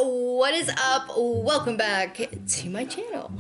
what is up? Welcome back to my channel.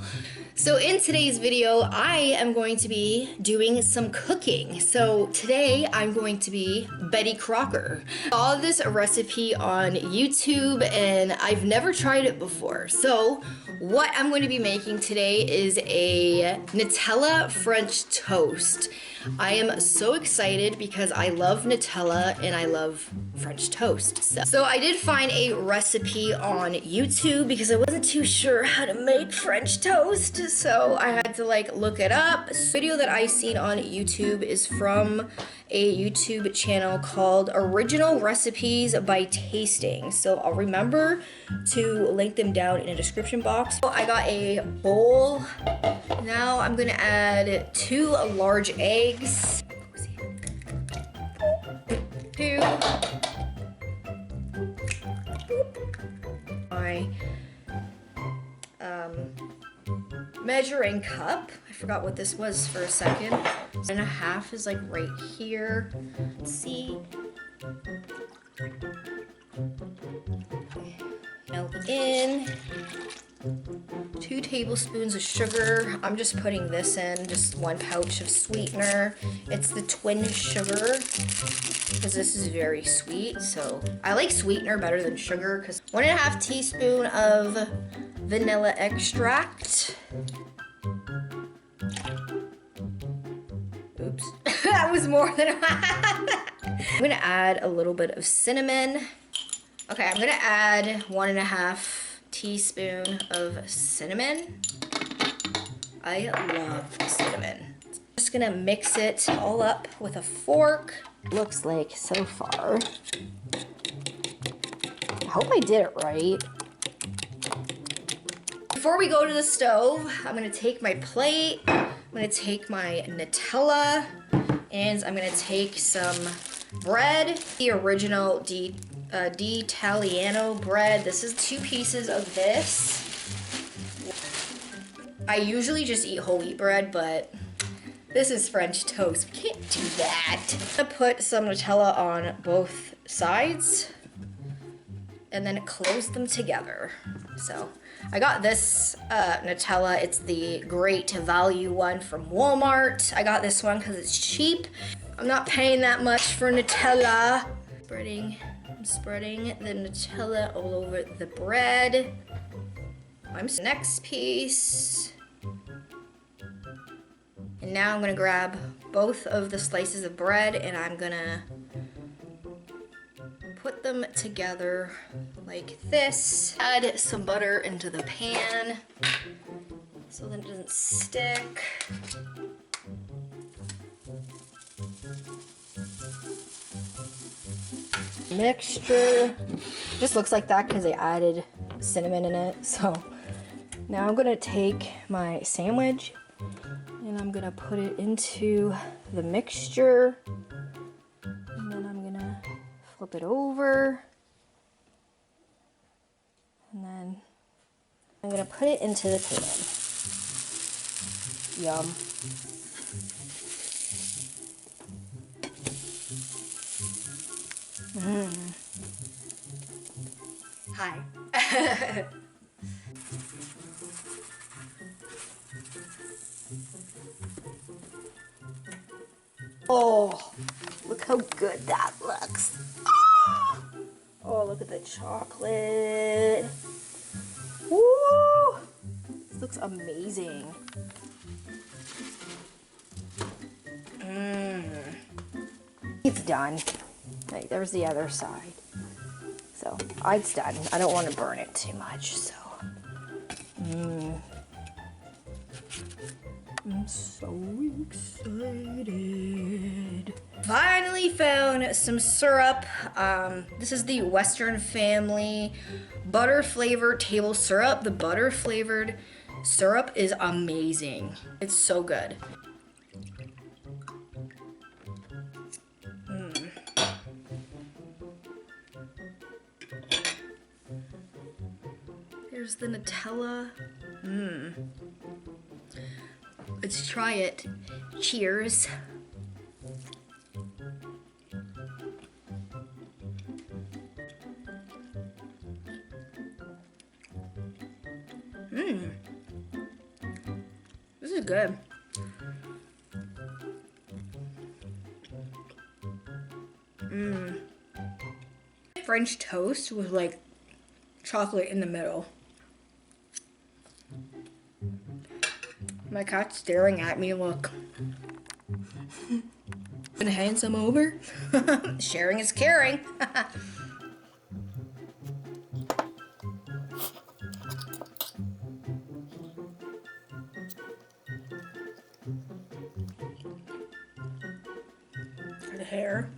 So in today's video, I am going to be doing some cooking. So today I'm going to be Betty Crocker. I saw this recipe on YouTube and I've never tried it before. So what I'm going to be making today is a Nutella French toast. I am so excited because I love Nutella and I love French toast. So I did find a recipe on YouTube because I wasn't too sure how to make French toast. So I had to look it up. The video that I seen on YouTube is from a YouTube channel called Original Recipes by Tasting. So I'll remember to link them down in the description box. So I got a bowl. Now I'm gonna add 2 large eggs. My measuring cup. I forgot what this was for a second. 1.5 is right here. Let's see. Melt in. 2 tablespoons of sugar. I'm just putting this in, just 1 pouch of sweetener. It's the twin sugar because this is very sweet. So I like sweetener better than sugar because 1.5 teaspoon of vanilla extract. Oops, that was more than I'm gonna add a little bit of cinnamon. Okay, I'm gonna add 1.5 teaspoon of cinnamon. I love cinnamon. Just gonna mix it all up with a fork. Looks like so far. I hope I did it right. Before we go to the stove, I'm gonna take my plate. I'm gonna take my Nutella and I'm gonna take some bread, the original D'Italiano bread. This is 2 pieces of this. I usually just eat whole wheat bread, but this is French toast. We can't do that. I'm gonna put some Nutella on both sides and then close them together. So I got this Nutella. It's the Great Value one from Walmart. I got this one because it's cheap. I'm not paying that much for Nutella. I'm spreading the Nutella all over the bread. Next piece. And now I'm gonna grab both of the slices of bread and I'm gonna put them together like this. Add some butter into the pan so that it doesn't stick. Mixture just looks like that because they added cinnamon in it. So now I'm gonna take my sandwich and I'm gonna put it into the mixture and then I'm gonna flip it over and then I'm gonna put it into the pan. Yum. Hi. Oh, look how good that looks. Oh, look at the chocolate. Woo! This looks amazing. It's done. Right, there's the other side. So it's done. I don't want to burn it too much, so. I'm so excited. Finally found some syrup. This is the Western Family butter flavored table syrup. The butter flavored syrup is amazing. It's so good. Here's the Nutella. Let's try it. Cheers. This is good. French toast with like chocolate in the middle. My cat's staring at me, look. Gonna hand some over? Sharing is caring. The hair.